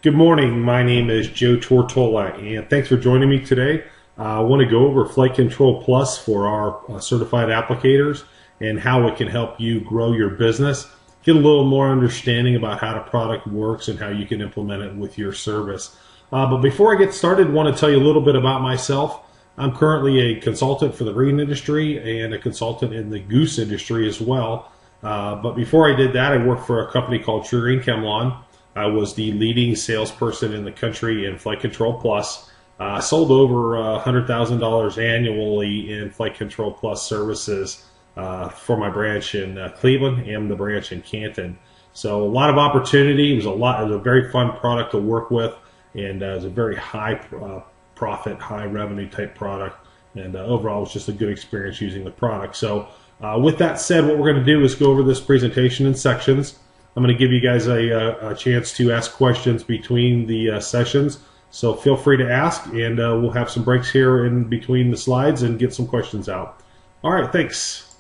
Good morning. My name is Joe Tortola, and thanks for joining me today. I want to go over Flight Control Plus for our certified applicators and how it can help you grow your business, get a little more understanding about how the product works and how you can implement it with your service. But before I get started, I want to tell you a little bit about myself. I'm currently a consultant for the breeding industry and a consultant in the goose industry as well. But before I did that, I worked for a company called Sugar and Chemlon. I was the leading salesperson in the country in Flight Control Plus. I sold over $100,000 annually in Flight Control Plus services for my branch in Cleveland and the branch in Canton. So a lot of opportunity. It was a very fun product to work with, and it was a very high profit, high revenue type product. And overall, it was just a good experience using the product. So with that said, what we're going to do is go over this presentation in sections. I'm going to give you guys a chance to ask questions between the sessions, so feel free to ask, and we'll have some breaks here in between the slides and get some questions out. All right, thanks.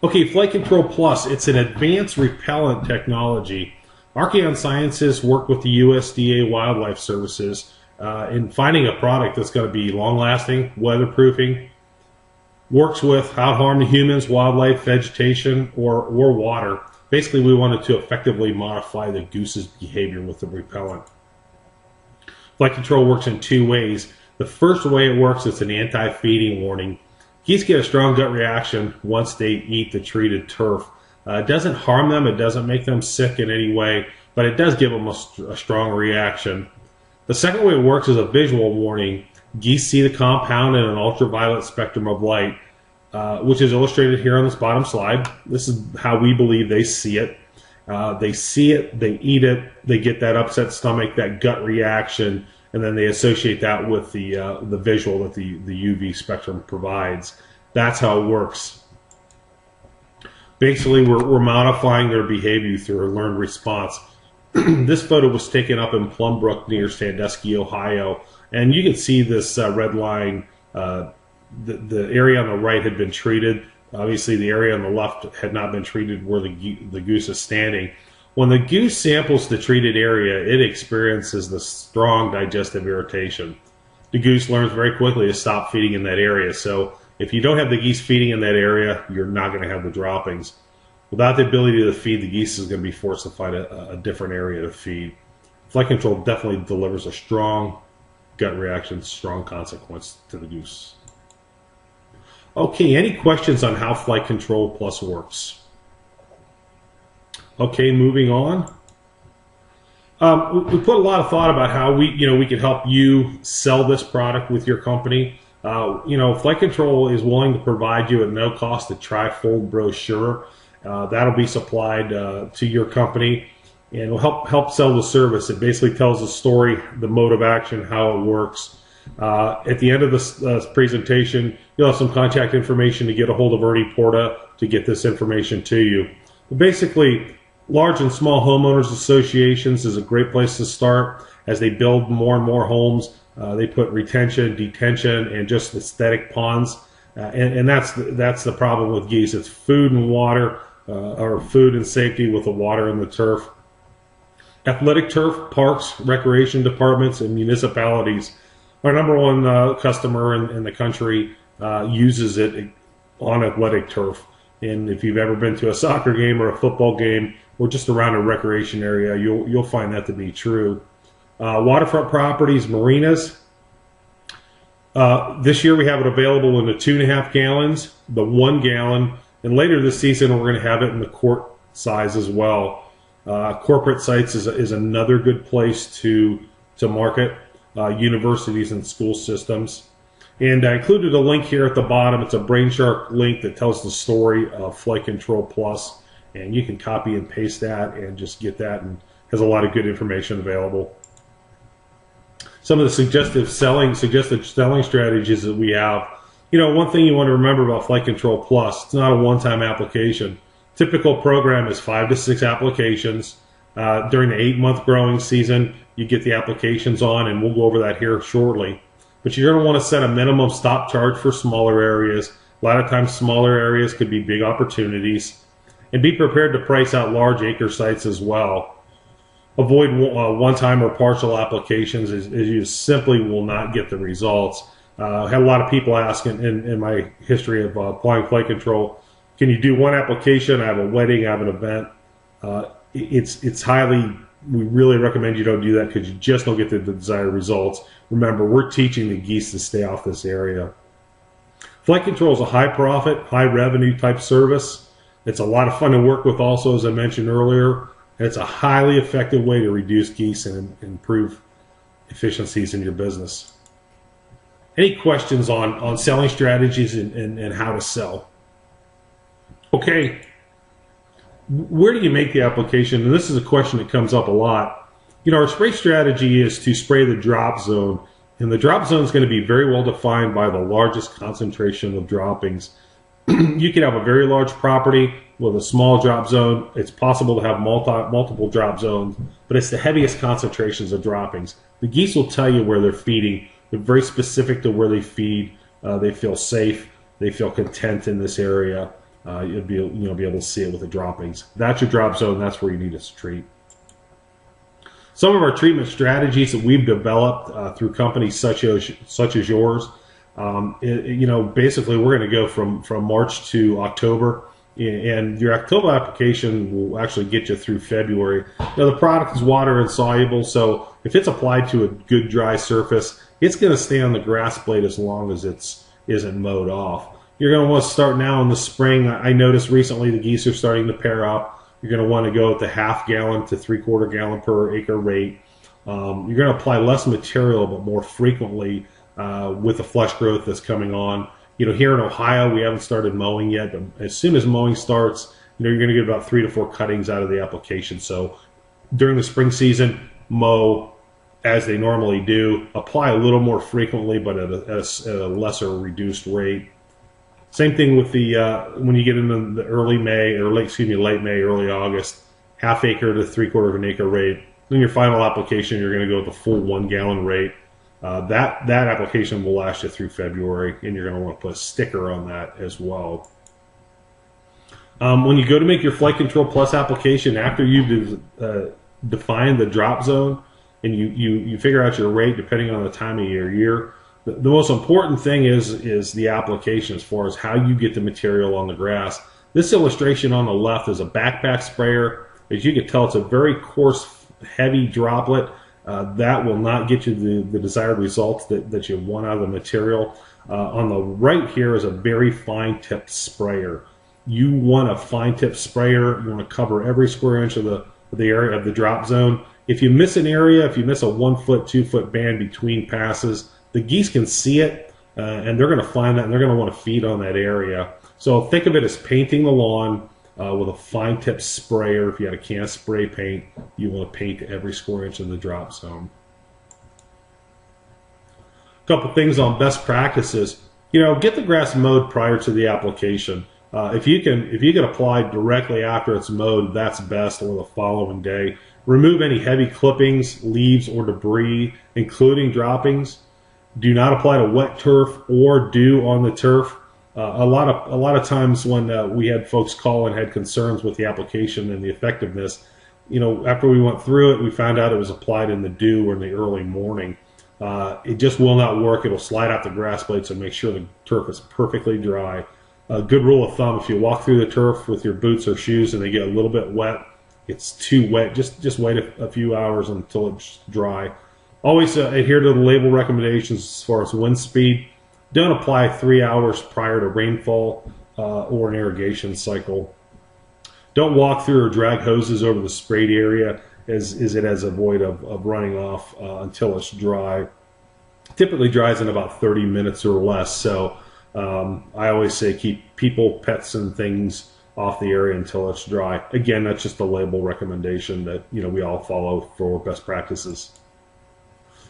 Okay, Flight Control Plus, it's an advanced repellent technology. Archeon Sciences worked with the USDA Wildlife Services in finding a product that's going to be long-lasting, weatherproofing, works without harm to humans, wildlife, vegetation, or water. Basically, we wanted to effectively modify the goose's behavior with the repellent. Flight Control works in two ways. The first way it works is an anti-feeding warning. Geese get a strong gut reaction once they eat the treated turf. It doesn't harm them, it doesn't make them sick in any way, but it does give them a strong reaction. The second way it works is a visual warning. Geese see the compound in an ultraviolet spectrum of light, which is illustrated here on this bottom slide. This is how we believe they see it. They see it, they eat it, they get that upset stomach, that gut reaction, and then they associate that with the visual that the UV spectrum provides. That's how it works. Basically, we're modifying their behavior through a learned response. This photo was taken up in Plum Brook near Sandusky, Ohio. And you can see this red line, the area on the right had been treated. Obviously, the area on the left had not been treated where the goose is standing. When the goose samples the treated area, it experiences the strong digestive irritation. The goose learns very quickly to stop feeding in that area. So if you don't have the geese feeding in that area, you're not going to have the droppings. Without the ability to feed, the geese is going to be forced to find a different area to feed. Flight Control definitely delivers a strong gut reaction, strong consequence to the goose. Okay, any questions on how Flight Control Plus works? Okay, moving on. We put a lot of thought about how we could help you sell this product with your company. Flight Control is willing to provide you at no cost a trifold brochure. That'll be supplied to your company, and it'll help sell the service. It basically tells the story, the mode of action, how it works. At the end of this presentation, you'll have some contact information to get a hold of Ernie Porta to get this information to you. But basically, large and small homeowners associations is a great place to start. As they build more and more homes, they put retention, detention, and just aesthetic ponds. And that's the problem with geese. It's food and water, or food and safety with the water and the turf. Athletic turf, parks, recreation departments, and municipalities. Our number one customer in the country uses it on athletic turf. And if you've ever been to a soccer game or a football game or just around a recreation area, you'll find that to be true. Waterfront properties, marinas. This year we have it available in the 2.5 gallons, the 1 gallon, and later this season we're going to have it in the quart size as well. Corporate sites is another good place to market. Universities and school systems. And I included a link here at the bottom. It's a Brainshark link that tells the story of Flight Control Plus, and you can copy and paste that and just get that, and has a lot of good information available. Some of the suggested selling strategies that we have. One thing you want to remember about Flight Control Plus, it's not a one-time application. Typical program is 5 to 6 applications. During the 8-month growing season, you get the applications on, and we'll go over that here shortly. But you're going to want to set a minimum stop charge for smaller areas. A lot of times smaller areas could be big opportunities. And be prepared to price out large acre sites as well. avoid one-time or partial applications, as you simply will not get the results. I had a lot of people ask in my history of applying flight control, can you do one application? I have a wedding, I have an event. We really recommend you don't do that because you just don't get the desired results. Remember, we're teaching the geese to stay off this area. Flight control is a high profit, high revenue type service. It's a lot of fun to work with also, as I mentioned earlier. It's a highly effective way to reduce geese and improve efficiencies in your business. Any questions on selling strategies and how to sell? Okay, where do you make the application? And this is a question that comes up a lot. Our spray strategy is to spray the drop zone. And the drop zone is going to be very well defined by the largest concentration of droppings. You can have a very large property with a small drop zone. It's possible to have multiple drop zones, but it's the heaviest concentrations of droppings. The geese will tell you where they're feeding. They're very specific to where they feed. They feel safe. They feel content in this area. You'll be able to see it with the droppings. That's your drop zone. That's where you need to treat. Some of our treatment strategies that we've developed through companies such as yours. Basically, we're going to go from March to October, and your October application will actually get you through February. Now, the product is water insoluble, so if it's applied to a good dry surface, it's going to stay on the grass blade as long as it isn't mowed off. You're going to want to start now in the spring. I noticed recently the geese are starting to pair up. You're going to want to go at the ½ gallon to ¾ gallon per acre rate. You're going to apply less material but more frequently with the flush growth that's coming on. Here in Ohio, we haven't started mowing yet, but as soon as mowing starts, you're going to get about 3 to 4 cuttings out of the application. So during the spring season, mow as they normally do. Apply a little more frequently, but at a lesser reduced rate. Same thing with the when you get into the late May, early August, ½ acre to ¾ acre rate. Then your final application, you're going to go with the full 1 gallon rate. That application will last you through February, and you're going to want to put a sticker on that as well. When you go to make your Flight Control Plus application, after you've defined the drop zone and you figure out your rate depending on the time of your year, the most important thing is the application as far as how you get the material on the grass. This illustration on the left is a backpack sprayer. As you can tell, it's a very coarse, heavy droplet. That will not get you the desired results that you want out of the material. On the right here is a very fine-tipped sprayer. You want a fine-tipped sprayer. You want to cover every square inch of the area of the drop zone. If you miss an area, if you miss a 1 foot, 2 foot band between passes, the geese can see it, and they're going to find that, and they're going to want to feed on that area. So think of it as painting the lawn with a fine-tip sprayer. If you had a can of spray paint, you want to paint every square inch of the drop zone. A couple things on best practices. Get the grass mowed prior to the application. If you can apply directly after it's mowed, that's best, or the following day. Remove any heavy clippings, leaves, or debris, including droppings. Do not apply to wet turf or dew on the turf. A lot of times when we had folks call and had concerns with the application and the effectiveness, after we went through it, we found out it was applied in the dew or in the early morning. It just will not work. It'll slide out the grass blade, so make sure the turf is perfectly dry. A good rule of thumb: if you walk through the turf with your boots or shoes and they get a little bit wet, it's too wet. Just wait a few hours until it's dry. Always adhere to the label recommendations as far as wind speed. Don't apply 3 hours prior to rainfall or an irrigation cycle. Don't walk through or drag hoses over the sprayed area as it has a void of running off until it's dry. Typically dries in about 30 minutes or less. So I always say keep people, pets, and things off the area until it's dry. Again, that's just a label recommendation that we all follow for best practices.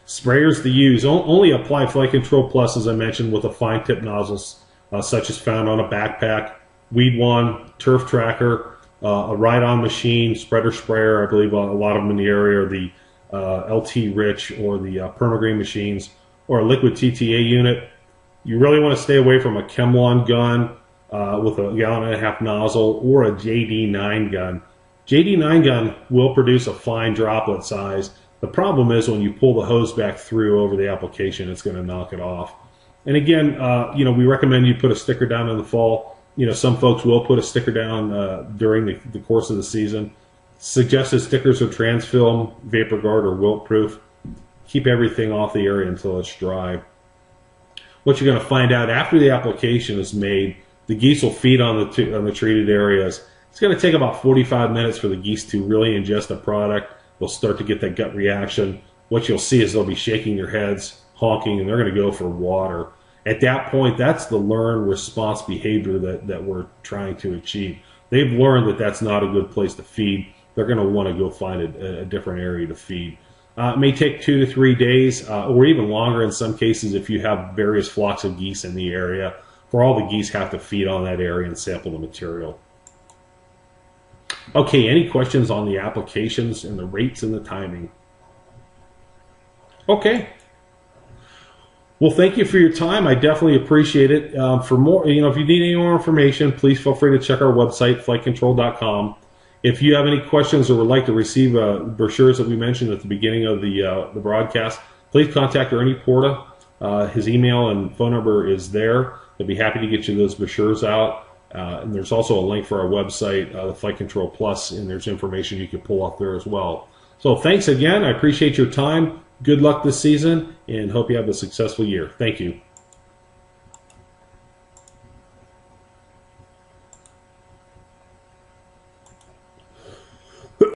Sprayers to use: only apply Flight Control Plus, as I mentioned, with a fine tip nozzles such as found on a backpack, Weed One, Turf Tracker, a ride-on machine, spreader sprayer. I believe a lot of them in the area are the LT Rich or the Permagreen machines, or a liquid TTA unit. You really want to stay away from a Chemlon gun with a 1.5 gallon nozzle or a JD9 gun. JD9 gun will produce a fine droplet size. The problem is when you pull the hose back through over the application, it's going to knock it off. And again, we recommend you put a sticker down in the fall. Some folks will put a sticker down during the course of the season. Suggested stickers are Transfilm, Vapor Guard, or Wilt Proof. Keep everything off the area until it's dry. What you're going to find out after the application is made, the geese will feed on the treated areas. It's going to take about 45 minutes for the geese to really ingest the product. They'll start to get that gut reaction. What you'll see is they'll be shaking their heads, honking, and they're going to go for water. At that point, that's the learn response behavior that we're trying to achieve. They've learned that that's not a good place to feed. They're going to want to go find a different area to feed. It may take 2 to 3 days, or even longer in some cases if you have various flocks of geese in the area, for all the geese have to feed on that area and sample the material. Okay, any questions on the applications and the rates and the timing? Okay. Well, thank you for your time. I definitely appreciate it. For more, if you need any more information, please feel free to check our website, flightcontrol.com. If you have any questions or would like to receive brochures that we mentioned at the beginning of the broadcast, please contact Ernie Porta. His email and phone number is there. They'll be happy to get you those brochures out. And there's also a link for our website, the Flight Control Plus, and there's information you can pull off there as well. So thanks again. I appreciate your time. Good luck this season, and hope you have a successful year. Thank you.